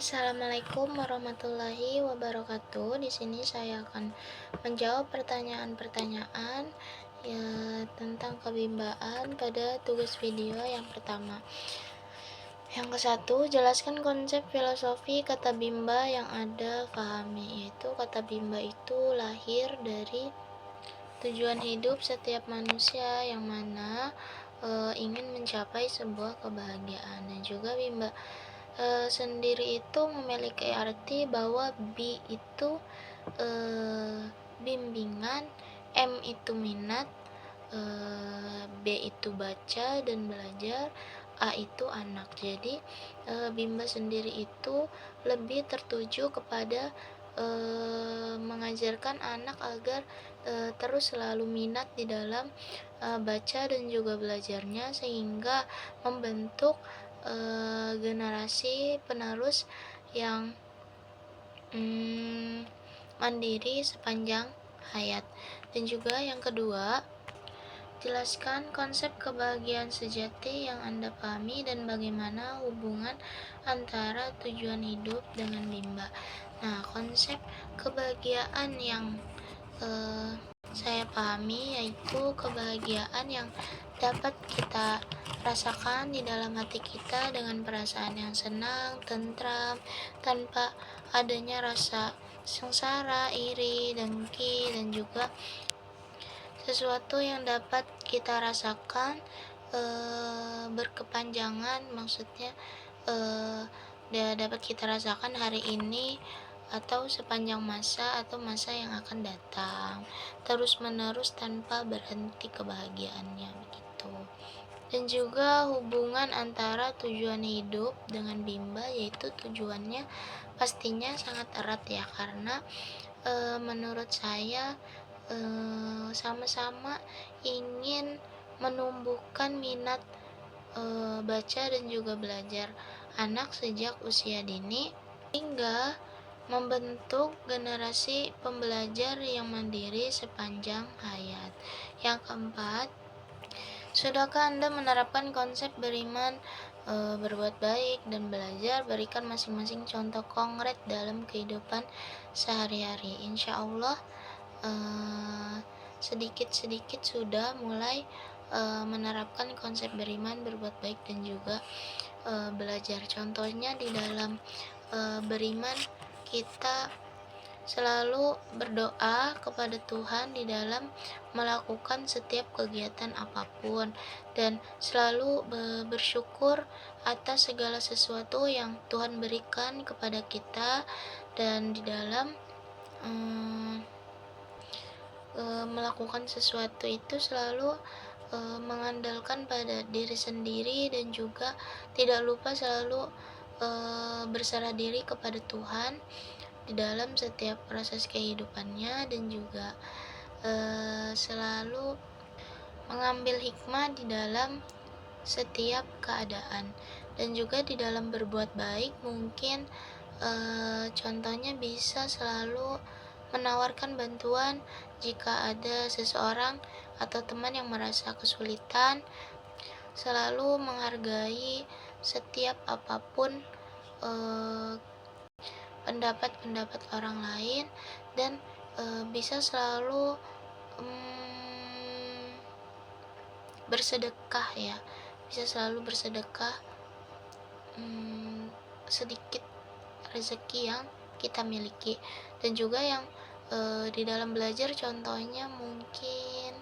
Assalamualaikum warahmatullahi wabarakatuh. Di sini saya akan menjawab pertanyaan-pertanyaan ya tentang kebimbaan pada tugas video yang pertama. Yang ke satu, jelaskan konsep filosofi kata bimba yang ada pahami. Yaitu kata bimba itu lahir dari tujuan hidup setiap manusia yang mana ingin mencapai sebuah kebahagiaan. Dan juga bimba sendiri itu memiliki arti bahwa bi itu bimbingan, m itu minat, b itu baca dan belajar, a itu anak. Jadi bimba sendiri itu lebih tertuju kepada mengajarkan anak agar terus selalu minat di dalam baca dan juga belajarnya, sehingga membentuk generasi penerus yang mandiri sepanjang hayat. Dan juga yang kedua, jelaskan konsep kebahagiaan sejati yang Anda pahami dan bagaimana hubungan antara tujuan hidup dengan bimba. Nah, konsep kebahagiaan yang saya pahami yaitu kebahagiaan yang dapat kita rasakan di dalam hati kita dengan perasaan yang senang, tentram, tanpa adanya rasa sengsara, iri, dengki, dan juga sesuatu yang dapat kita rasakan berkepanjangan, maksudnya dapat kita rasakan hari ini atau sepanjang masa atau masa yang akan datang, terus menerus tanpa berhenti kebahagiaannya begitu. Dan juga hubungan antara tujuan hidup dengan bimba, yaitu tujuannya pastinya sangat erat ya, karena menurut saya sama-sama ingin menumbuhkan minat baca dan juga belajar anak sejak usia dini, hingga membentuk generasi pembelajar yang mandiri sepanjang hayat. Yang keempat, sudahkah Anda menerapkan konsep beriman, berbuat baik, dan belajar? Berikan masing-masing contoh konkret dalam kehidupan sehari-hari. Insya Allah sedikit-sedikit sudah mulai menerapkan konsep beriman, berbuat baik, dan juga belajar. Contohnya di dalam beriman, kita selalu berdoa kepada Tuhan di dalam melakukan setiap kegiatan apapun, dan selalu bersyukur atas segala sesuatu yang Tuhan berikan kepada kita, dan di dalam melakukan sesuatu itu selalu mengandalkan pada diri sendiri, dan juga tidak lupa selalu berserah diri kepada Tuhan di dalam setiap proses kehidupannya, dan juga selalu mengambil hikmah di dalam setiap keadaan. Dan juga di dalam berbuat baik, mungkin contohnya bisa selalu menawarkan bantuan jika ada seseorang atau teman yang merasa kesulitan, selalu menghargai setiap apapun pendapat-pendapat orang lain, dan bisa selalu bersedekah ya, bisa selalu bersedekah sedikit rezeki yang kita miliki. Dan juga yang di dalam belajar, contohnya mungkin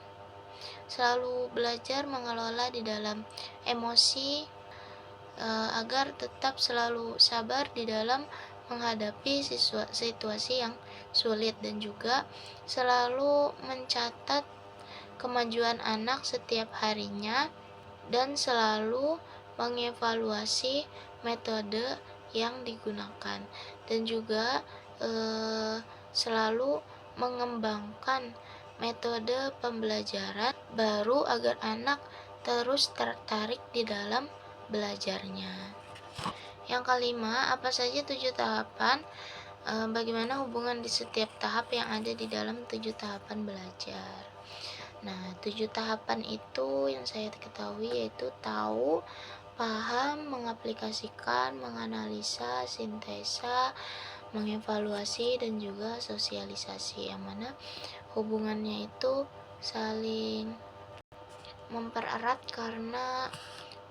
selalu belajar mengelola di dalam emosi agar tetap selalu sabar di dalam menghadapi situasi yang sulit, dan juga selalu mencatat kemajuan anak setiap harinya, dan selalu mengevaluasi metode yang digunakan, dan juga selalu mengembangkan metode pembelajaran baru agar anak terus tertarik di dalam belajarnya. Yang kelima, apa saja 7 tahapan? Bagaimana hubungan di setiap tahap yang ada di dalam 7 tahapan belajar? Nah, 7 tahapan itu yang saya ketahui yaitu tahu, paham, mengaplikasikan, menganalisa, sintesa, mengevaluasi, dan juga sosialisasi, yang mana hubungannya itu saling mempererat karena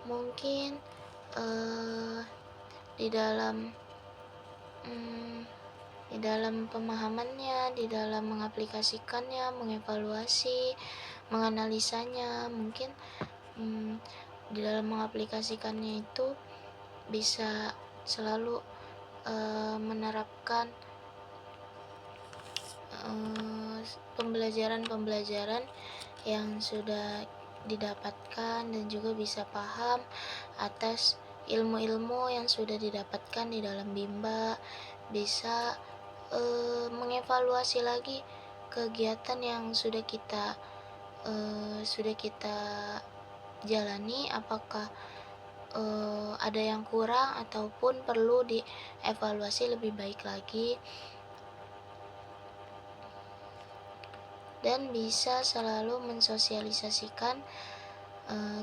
mungkin di dalam pemahamannya, di dalam mengaplikasikannya, mengevaluasi, menganalisanya, mungkin di dalam mengaplikasikannya itu bisa selalu menerapkan pembelajaran-pembelajaran yang sudah didapatkan, dan juga bisa paham atas ilmu-ilmu yang sudah didapatkan di dalam Bimba, bisa mengevaluasi lagi kegiatan yang sudah kita jalani, apakah ada yang kurang ataupun perlu dievaluasi lebih baik lagi, dan bisa selalu mensosialisasikan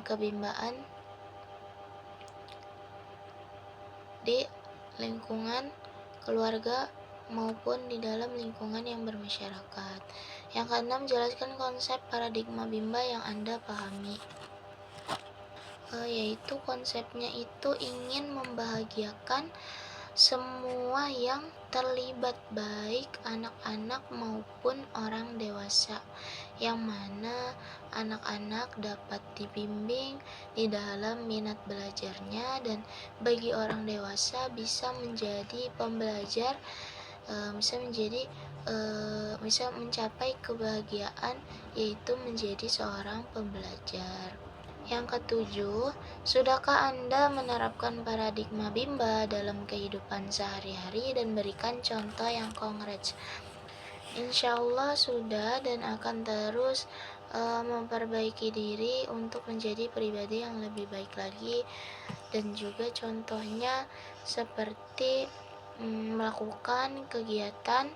kebimbaan di lingkungan keluarga maupun di dalam lingkungan yang bermasyarakat. Yang keenam, jelaskan konsep paradigma Bimba yang Anda pahami. Yaitu konsepnya itu ingin membahagiakan semua yang terlibat, baik anak-anak maupun orang dewasa, yang mana anak-anak dapat dibimbing di dalam minat belajarnya, dan bagi orang dewasa bisa menjadi pembelajar, bisa mencapai kebahagiaan, yaitu menjadi seorang pembelajar. Yang ketujuh, sudahkah Anda menerapkan paradigma Bimba dalam kehidupan sehari-hari dan berikan contoh yang konkret? Insya Allah sudah, dan akan terus memperbaiki diri untuk menjadi pribadi yang lebih baik lagi, dan juga contohnya seperti melakukan kegiatan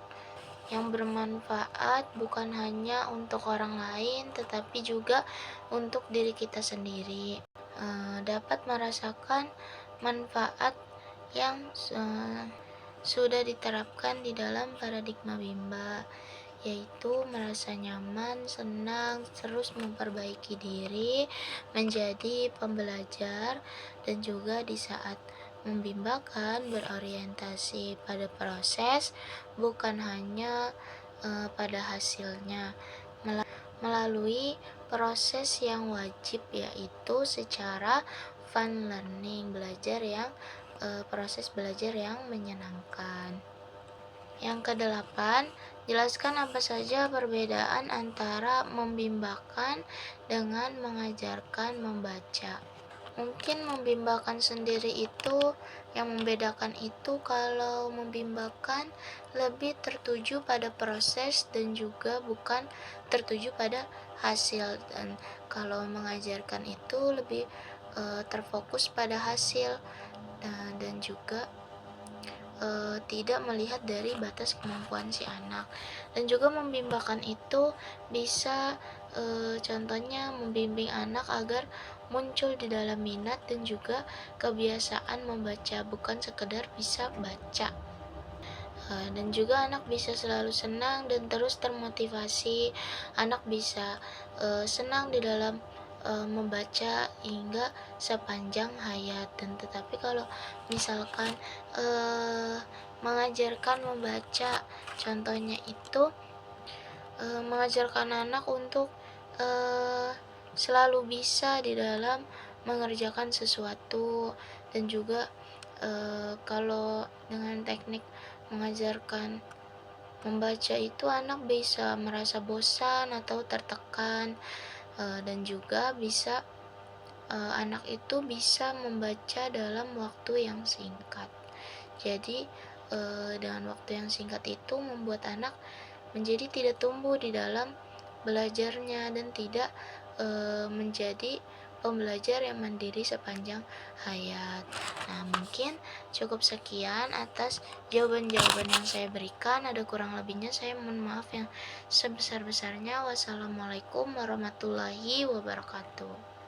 yang bermanfaat bukan hanya untuk orang lain tetapi juga untuk diri kita sendiri, dapat merasakan manfaat yang sudah diterapkan di dalam paradigma Bimba, yaitu merasa nyaman, senang, terus memperbaiki diri, menjadi pembelajar, dan juga di saat membimbakan berorientasi pada proses, bukan hanya pada hasilnya, melalui proses yang wajib, yaitu secara fun learning, proses belajar yang menyenangkan. Yang kedelapan, jelaskan apa saja perbedaan antara membimbakan dengan mengajarkan membaca. Mungkin membimbakan sendiri itu, yang membedakan itu kalau membimbakan lebih tertuju pada proses dan juga bukan tertuju pada hasil, dan kalau mengajarkan itu lebih terfokus pada hasil, dan juga tidak melihat dari batas kemampuan si anak. Dan juga membimbakan itu bisa contohnya membimbing anak agar muncul di dalam minat dan juga kebiasaan membaca, bukan sekedar bisa baca. Dan juga anak bisa selalu senang dan terus termotivasi. Anak bisa senang di dalam membaca hingga sepanjang hayat. Dan tetapi kalau misalkan mengajarkan membaca, contohnya itu mengajarkan anak untuk selalu bisa di dalam mengerjakan sesuatu, dan juga kalau dengan teknik mengajarkan membaca itu anak bisa merasa bosan atau tertekan, dan juga bisa anak itu bisa membaca dalam waktu yang singkat. Jadi dengan waktu yang singkat itu membuat anak menjadi tidak tumbuh di dalam belajarnya dan tidak menjadi pembelajar yang mandiri sepanjang hayat. Nah, mungkin cukup sekian atas jawaban-jawaban yang saya berikan. Ada kurang lebihnya saya mohon maaf yang sebesar-besarnya. Wassalamualaikum warahmatullahi wabarakatuh.